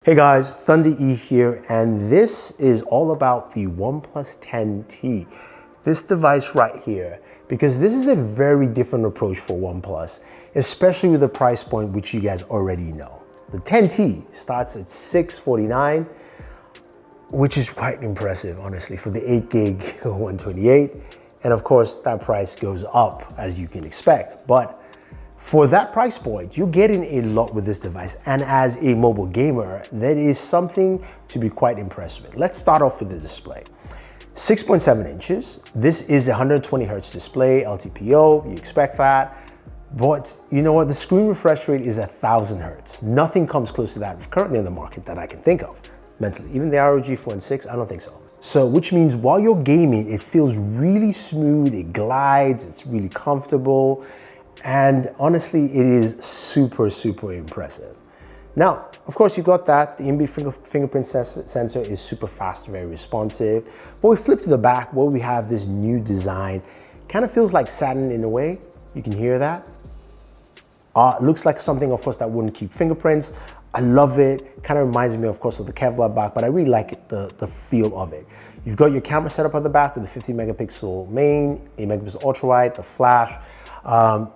Hey guys, Thunder E here, and this is all about the OnePlus 10T. This device right here, because this is a very different approach for OnePlus, especially with the price point which you guys already know. The 10T starts at $649, which is quite impressive, honestly, for the 8 gig 128. And of course, that price goes up as you can expect. But for that price point, you're getting a lot with this device. And as a mobile gamer, that is something to be quite impressed with. Let's start off with the display. 6.7 inches. This is a 120 hertz display, LTPO, you expect that. But you know what, the screen refresh rate is 1000 hertz. Nothing comes close to that currently on the market that I can think of mentally. Even the ROG Phone 6, I don't think so. So, which means while you're gaming, it feels really smooth, it glides, it's really comfortable. And honestly, it is super, super impressive. Now, of course, you got that. The in-built fingerprint sensor is super fast, very responsive. But we flip to the back where we have this new design. Kind of feels like satin in a way. You can hear that. Looks like something, of course, that wouldn't keep fingerprints. I love it. Kind of reminds me, of course, of the Kevlar back, but I really like it, the feel of it. You've got your camera setup on the back with the 50 megapixel main, 8 megapixel ultra wide, the flash.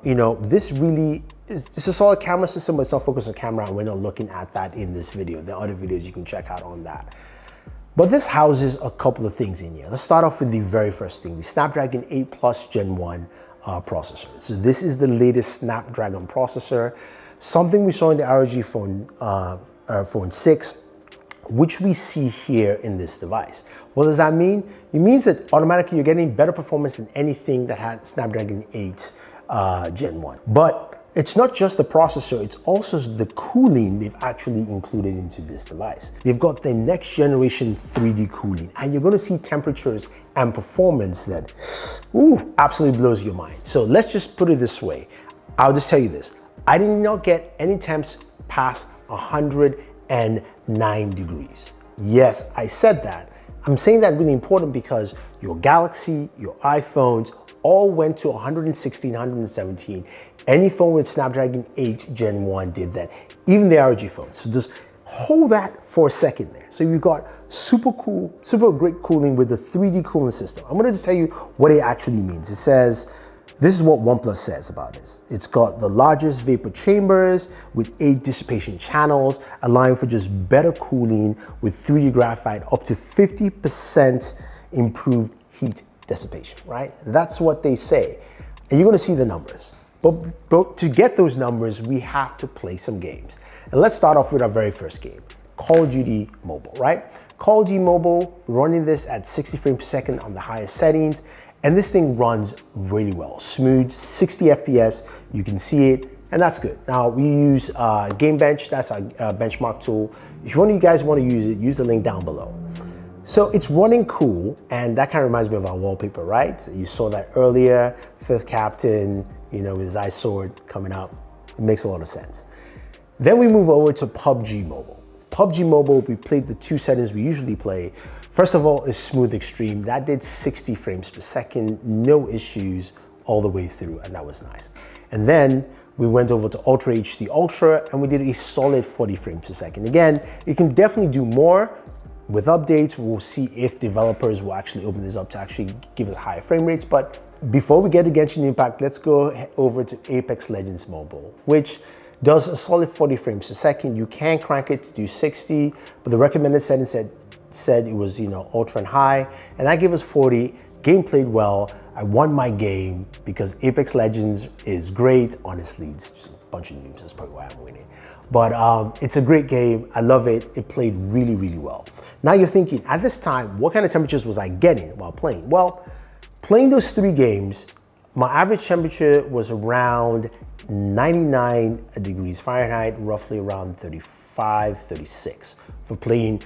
You know, this really is, it's a solid camera system, but it's not focused on camera, and we're not looking at that in this video. There are other videos you can check out on that. But this houses a couple of things in here. Let's start off with the very first thing, the Snapdragon 8 Plus Gen 1 processor. So this is the latest Snapdragon processor, something we saw in the ROG Phone 6, which we see here in this device. What does that mean? It means that automatically you're getting better performance than anything that had Snapdragon 8 Gen 1. But it's not just the processor, it's also the cooling they've actually included into this device. They've got the next generation 3D cooling, and you're gonna see temperatures and performance that, absolutely blows your mind. So let's just put it this way. I'll just tell you this. I did not get any temps past 109 degrees. Yes, I said that. I'm saying that really important because your Galaxy, your iPhones, all went to 116, 117. Any phone with Snapdragon 8 Gen 1 did that, even the ROG phones. So just hold that for a second there. So you've got super cool, super great cooling with the 3D cooling system. I'm gonna just tell you what it actually means. It says, this is what OnePlus says about this. It's got the largest vapor chambers with 8 dissipation channels, allowing for just better cooling with 3D graphite, up to 50% improved heat dissipation, right? That's what they say. And you're gonna see the numbers. But to get those numbers, we have to play some games. And let's start off with our very first game, Call of Duty Mobile, right? Call of Duty Mobile, running this at 60 frames per second on the highest settings. And this thing runs really well, smooth, 60 FPS, you can see it, and that's good. Now we use Game Bench, that's our benchmark tool. If one of you guys want to use it, use the link down below. So it's running cool, and that kind of reminds me of our wallpaper, right? So you saw that earlier, Fifth Captain, you know, with his ice sword coming out. It makes a lot of sense. Then we move over to PUBG Mobile. PUBG Mobile, we played the 2 settings we usually play. First of all, is Smooth Extreme. That did 60 frames per second, no issues all the way through, and that was nice. And then we went over to Ultra HD Ultra, and we did a solid 40 frames per second. Again, you can definitely do more. With updates, we'll see if developers will actually open this up to actually give us higher frame rates. But before we get to Genshin Impact, let's go over to Apex Legends Mobile, which does a solid 40 frames per second. You can crank it to do 60, but the recommended setting said it was, you know, ultra and high, and that gave us 40. Game played well. I won my game because Apex Legends is great. Honestly, it's just a bunch of noobs. That's probably why I'm winning. But it's a great game. I love it. It played really, really well. Now you're thinking, at this time, what kind of temperatures was I getting while playing? Well, playing those 3 games, my average temperature was around 99 degrees Fahrenheit, roughly around 35, 36 for playing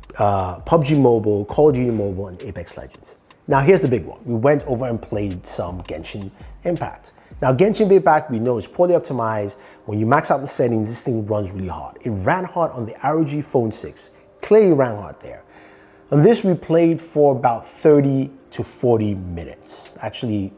PUBG Mobile, Call of Duty Mobile, and Apex Legends. Now here's the big one. We went over and played some Genshin Impact. Now Genshin Impact, we know is poorly optimized. When you max out the settings, this thing runs really hard. It ran hard on the ROG Phone 6, clearly ran hard there. On this, we played for about 30 to 40 minutes. Actually,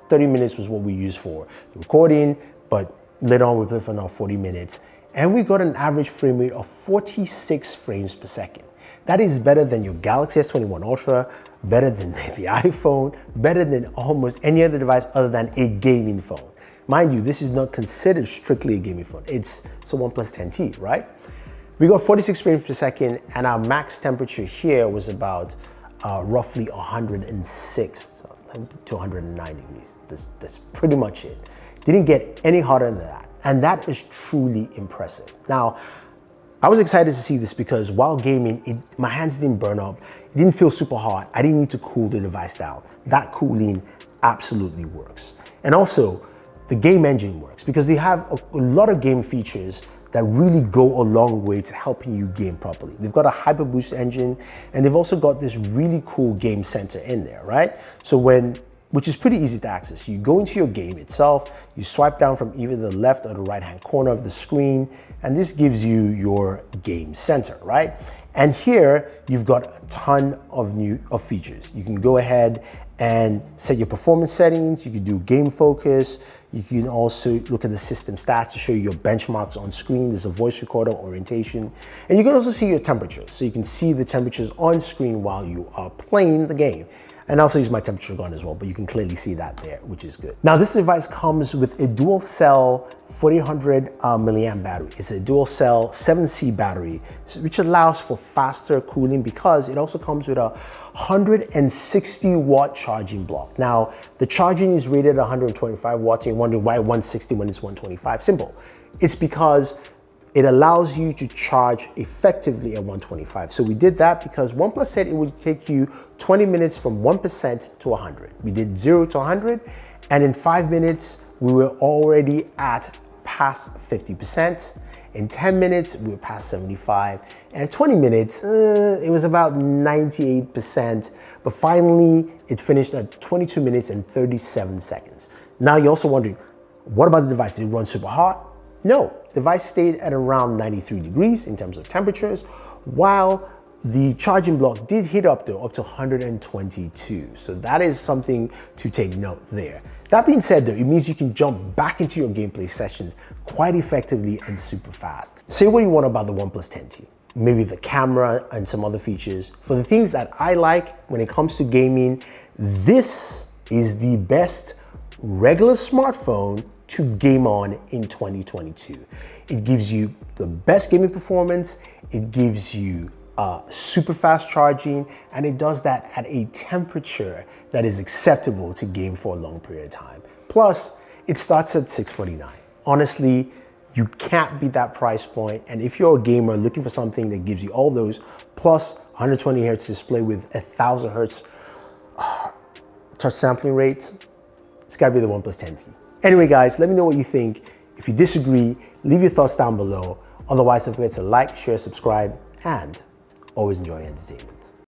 30 minutes was what we used for the recording, but later on we played for now 40 minutes. and we got an average frame rate of 46 frames per second. That is better than your Galaxy S21 Ultra, better than the iPhone, better than almost any other device other than a gaming phone. Mind you, this is not considered strictly a gaming phone. It's a OnePlus 10T, right? We got 46 frames per second, and our max temperature here was about roughly 106 to 109 degrees. That's pretty much it. Didn't get any hotter than that. And that is truly impressive. Now, I was excited to see this because while gaming, my hands didn't burn up. It didn't feel super hot. I didn't need to cool the device down. That cooling absolutely works. And also, the game engine works because they have a lot of game features that really go a long way to helping you game properly. They've got a Hyper Boost engine, and they've also got this really cool game center in there, right? So which is pretty easy to access. You go into your game itself, you swipe down from either the left or the right-hand corner of the screen, and this gives you your game center, right? And here, you've got a ton of features. You can go ahead and set your performance settings. You can do game focus. You can also look at the system stats to show you your benchmarks on screen. There's a voice recorder, orientation, and you can also see your temperatures. So you can see the temperatures on screen while you are playing the game. And I also use my temperature gun as well, but you can clearly see that there, which is good. Now, this device comes with a dual cell 4800 milliamp battery. It's a dual cell 7C battery, which allows for faster cooling because it also comes with a 160 watt charging block. Now, the charging is rated at 125 watts, and you're wondering why 160 when it's 125? Simple. It's because it allows you to charge effectively at 125. So we did that because OnePlus said it would take you 20 minutes from 1% to 100. We did 0 to 100, and in 5 minutes, we were already at past 50%. In 10 minutes, we were past 75. And 20 minutes, it was about 98%. But finally, it finished at 22 minutes and 37 seconds. Now you're also wondering, what about the device? Did it run super hot? No, the device stayed at around 93 degrees in terms of temperatures, while the charging block did heat up though, up to 122. So that is something to take note there. That being said though, it means you can jump back into your gameplay sessions quite effectively and super fast. Say what you want about the OnePlus 10T, maybe the camera and some other features. For the things that I like when it comes to gaming, this is the best regular smartphone to game on in 2022. It gives you the best gaming performance, it gives you super fast charging, and it does that at a temperature that is acceptable to game for a long period of time. Plus, it starts at $649. Honestly, you can't beat that price point, and if you're a gamer looking for something that gives you all those, plus 120 Hz display with 1000 Hz touch sampling rates, it's gotta be the OnePlus 10T. Anyway guys, let me know what you think. If you disagree, leave your thoughts down below. Otherwise, don't forget to like, share, subscribe, and always enjoy entertainment.